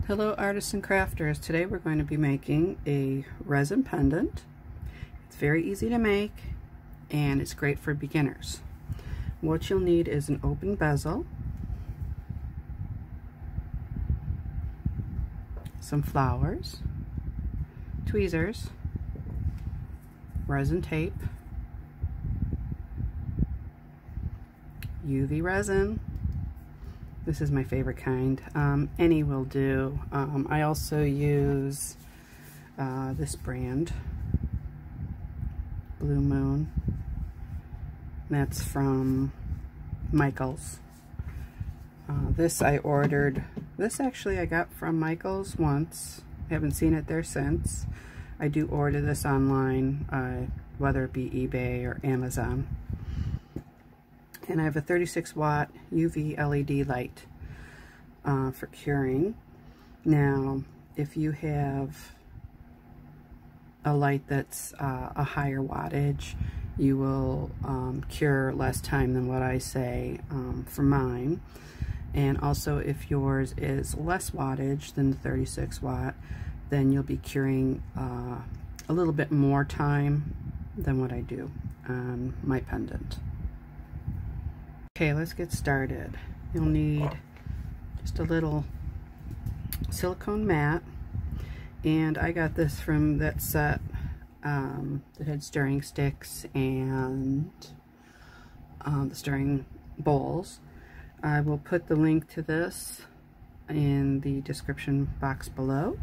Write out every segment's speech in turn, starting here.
Hello artists and crafters. Today we're going to be making a resin pendant. It's very easy to make and it's great for beginners. What you'll need is an open bezel, some flowers, tweezers, resin tape, UV resin. This is my favorite kind. Any will do. I also use this brand, Blue Moon. That's from Michaels. This I ordered. This actually I got from Michaels once. I haven't seen it there since. I do order this online, whether it be eBay or Amazon. And I have a 36 watt UV LED light for curing. Now, if you have a light that's a higher wattage, you will cure less time than what I say for mine. And also, if yours is less wattage than the 36 watt, then you'll be curing a little bit more time than what I do on my pendant. Okay, let's get started. You'll need just a little silicone mat, and I got this from that set that had stirring sticks and the stirring bowls. I will put the link to this in the description box below.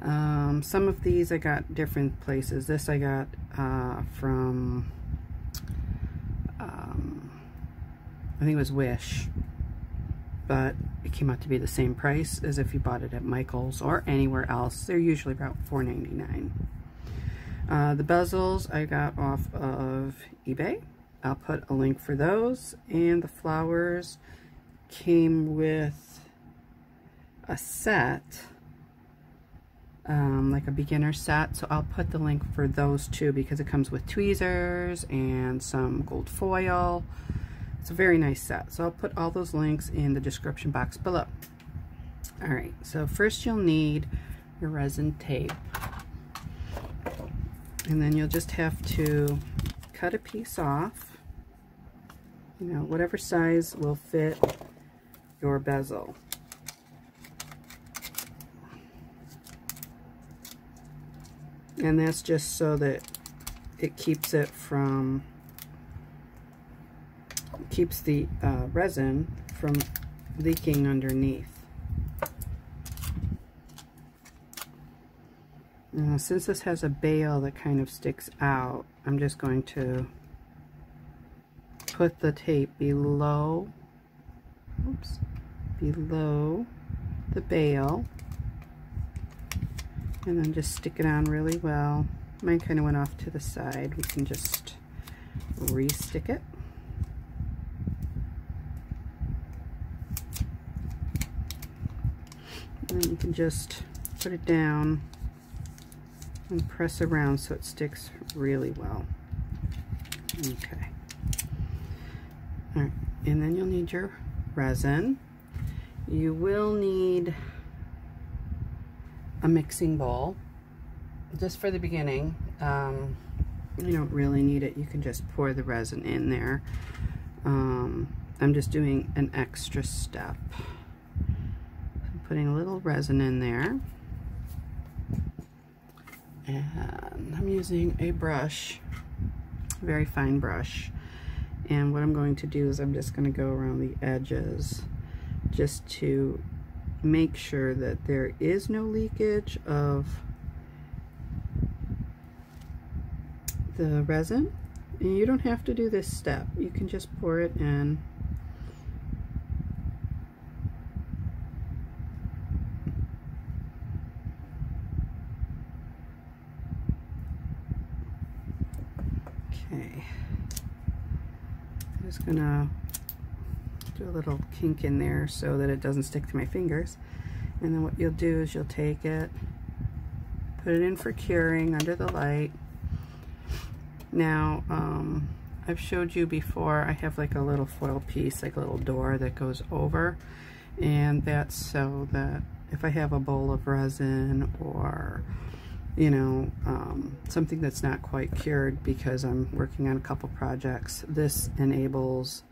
Some of these I got different places. This I got from I think it was Wish, but it came out to be the same price as if you bought it at Michaels or anywhere else. They're usually about $4.99. The bezels I got off of eBay. I'll put a link for those. And the flowers came with a set, like a beginner set, so I'll put the link for those too, because it comes with tweezers and some gold foil. It's a very nice set, so I'll put all those links in the description box below. Alright, so first you'll need your resin tape, and then you'll just have to cut a piece off, you know, whatever size will fit your bezel. And that's just so that it keeps it from, keeps the resin from leaking underneath. Now, since this has a bail that kind of sticks out, I'm just going to put the tape below, oops, below the bail, and then just stick it on really well. Mine kind of went off to the side. We can just re-stick it. And you can just put it down and press around so it sticks really well. Okay. Alright, and then you'll need your resin. You will need a mixing bowl, just for the beginning. You don't really need it. You can just pour the resin in there. I'm just doing an extra step. I'm putting a little resin in there, and I'm using a brush, a very fine brush, and what I'm going to do is I'm just going to go around the edges just to make sure that there is no leakage of the resin. And you don't have to do this step. You can just pour it in. Okay. I'm just gonna do a little kink in there so that it doesn't stick to my fingers. And then what you'll do is you'll take it, put it in for curing under the light. Now, I've showed you before, I have like a little foil piece, like a little door that goes over, And that's so that if I have a bowl of resin, or you know, something that's not quite cured because I'm working on a couple projects, this enables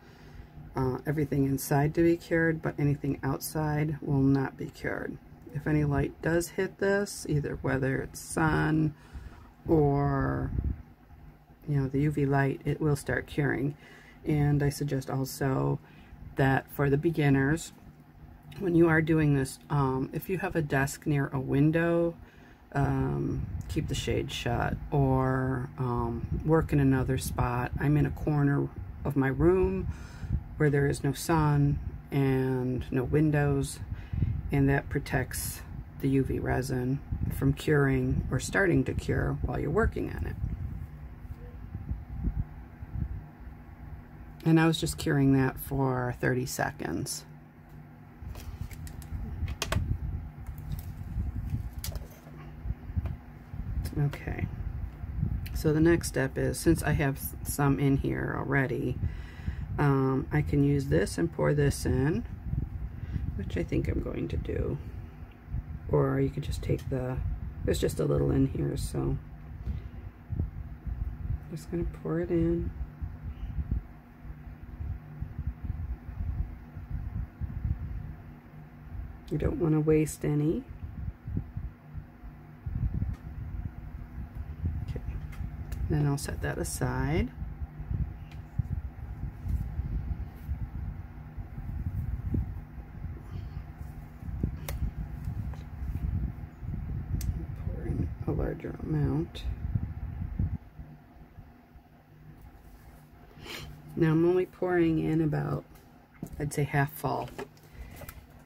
everything inside to be cured, but anything outside will not be cured. If any light does hit this, either whether it's sun or, you know, the UV light, it will start curing. And I suggest also that for the beginners, when you are doing this, if you have a desk near a window, keep the shade shut, or work in another spot. I'm in a corner of my room where there is no sun and no windows, and that protects the UV resin from curing or starting to cure while you're working on it. And I was just curing that for 30 seconds. Okay, so the next step is, since I have some in here already, I can use this and pour this in, which I think I'm going to do. Or you could just take there's just a little in here, so I'm just going to pour it in. You don't want to waste any. Okay, then I'll set that aside. Pour in a larger amount. Now I'm only pouring in about, I'd say, half full.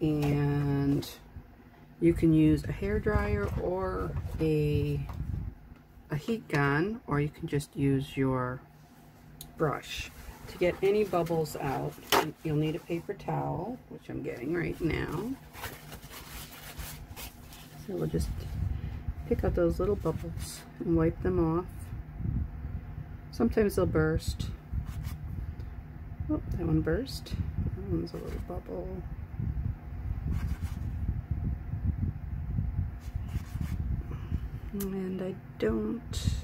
And you can use a hair dryer or a heat gun, or you can just use your brush. To get any bubbles out, you'll need a paper towel, which I'm getting right now. So we'll just pick out those little bubbles and wipe them off. Sometimes they'll burst. Oh, that one burst. That one's a little bubble. And I don't,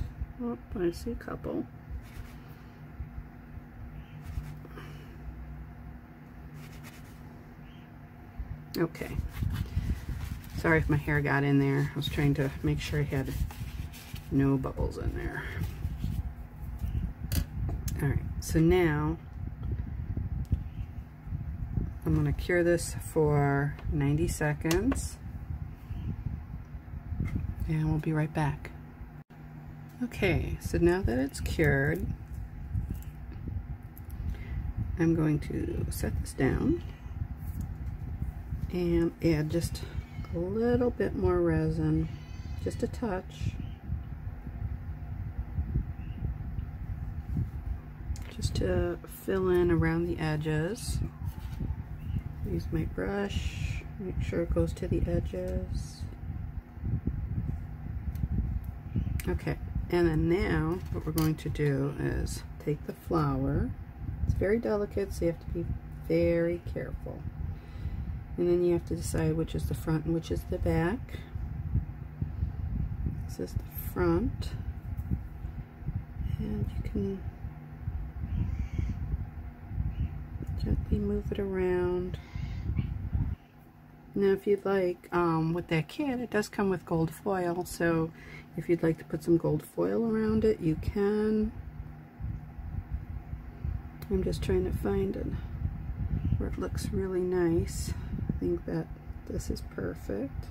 oh, I see a couple. Okay. Sorry if my hair got in there. I was trying to make sure I had no bubbles in there. Alright, so now I'm going to cure this for 90 seconds. And we'll be right back. Okay, so now that it's cured, I'm going to set this down and add just a little bit more resin, just a touch. Just to fill in around the edges. Use my brush, make sure it goes to the edges. Okay, and then now what we're going to do is take the flower. It's very delicate, so you have to be very careful. And then you have to decide which is the front and which is the back. This is the front. And you can gently move it around. Now if you'd like, with that kit, it does come with gold foil, so if you'd like to put some gold foil around it, you can. I'm just trying to find it where it looks really nice. I think that this is perfect.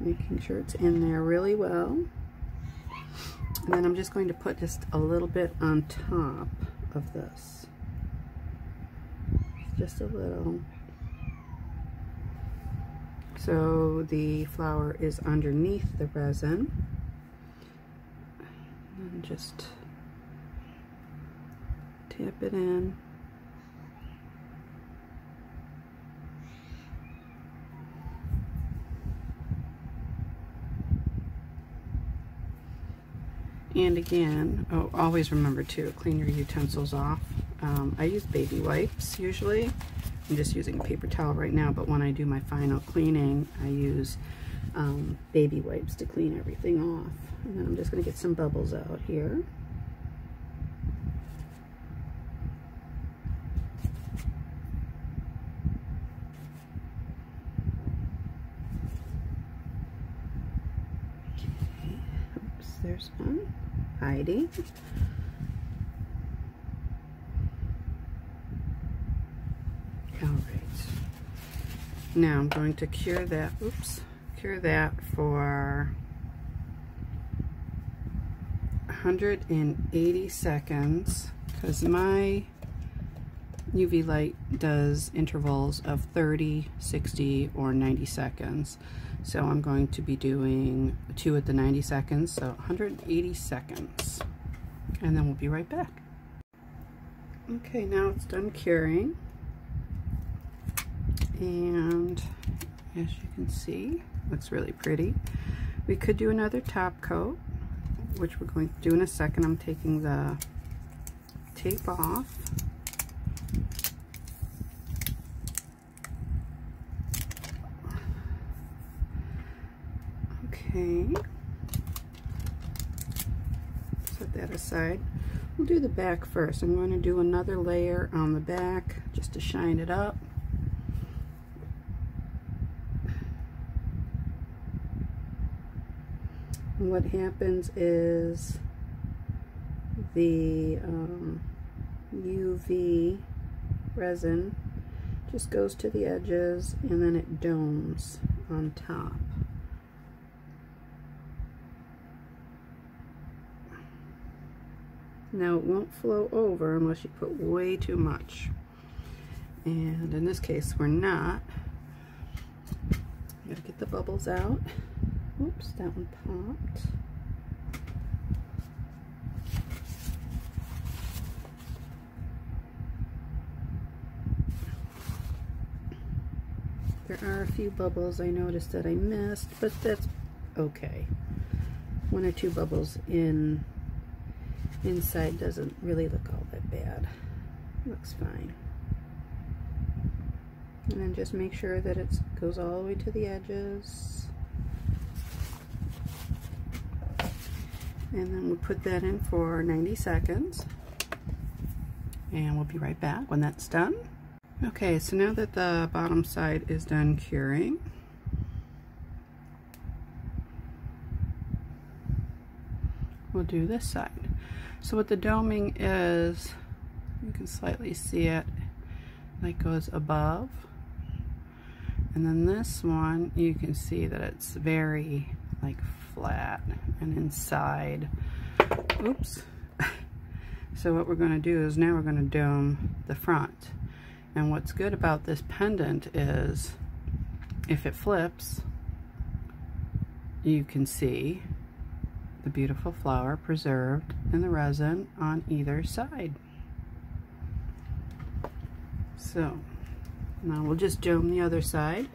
Making sure it's in there really well. And then I'm just going to put just a little bit on top of this. Just a little. So the flower is underneath the resin. And just tap it in. And again, oh, always remember to clean your utensils off I use baby wipes usually. I'm just using a paper towel right now, but when I do my final cleaning, I use baby wipes to clean everything off. And then I'm just going to get some bubbles out here. Okay. Oops, there's one. Heidi. All right. Now I'm going to cure that. Oops. Cure that for 180 seconds because my UV light does intervals of 30, 60, or 90 seconds. So I'm going to be doing 2 at the 90 seconds, so 180 seconds. And then we'll be right back. Okay, now it's done curing. And as you can see, looks really pretty. We could do another top coat, which we're going to do in a second. I'm taking the tape off. Okay. Set that aside. We'll do the back first. I'm going to do another layer on the back just to shine it up. And what happens is the UV resin just goes to the edges and then it domes on top. Now it won't flow over unless you put way too much. And in this case we're not. Gotta get the bubbles out. Oops, that one popped. There are a few bubbles I noticed that I missed, but that's okay. 1 or 2 bubbles inside doesn't really look all that bad. Looks fine. And then just make sure that it goes all the way to the edges. And then we'll put that in for 90 seconds. And we'll be right back when that's done. Okay, so now that the bottom side is done curing, we'll do this side. So what the doming is, you can slightly see it, like goes above. And then this one, you can see that it's very like flat and inside. Oops. So what we're going to do is now we're going to dome the front. And what's good about this pendant is if it flips, you can see the beautiful flower preserved in the resin on either side. So now we'll just dome the other side.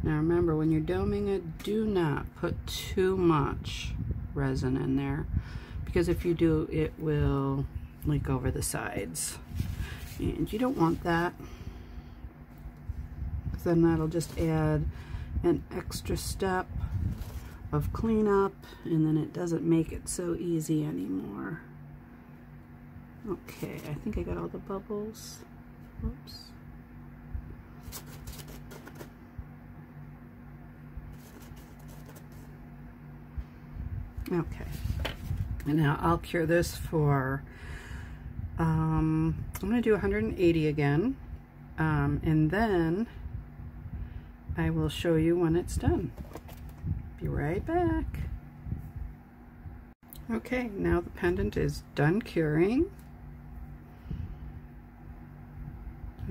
Now remember, when you're doming it, do not put too much resin in there, because if you do, it will leak over the sides. And you don't want that, because then that'll just add an extra step of cleanup, and then it doesn't make it so easy anymore. Okay, I think I got all the bubbles. Oops. Okay, and now I'll cure this for, I'm going to do 180 again, and then I will show you when it's done. Be right back. Okay, now the pendant is done curing.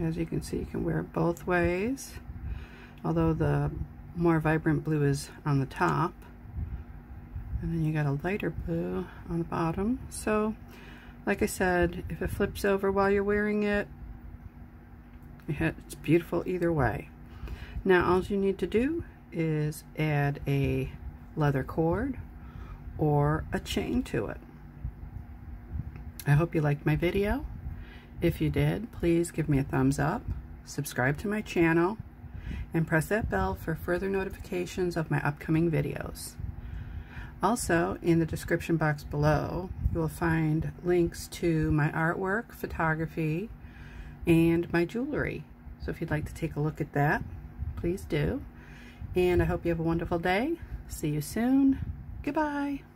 As you can see, you can wear it both ways, although the more vibrant blue is on the top. And then you got a lighter blue on the bottom. So, like I said, if it flips over while you're wearing it, it's beautiful either way. Now, all you need to do is add a leather cord or a chain to it. I hope you liked my video. If you did, please give me a thumbs up, subscribe to my channel, and press that bell for further notifications of my upcoming videos. Also, in the description box below, you will find links to my artwork, photography, and my jewelry. So if you'd like to take a look at that, please do. And I hope you have a wonderful day. See you soon. Goodbye.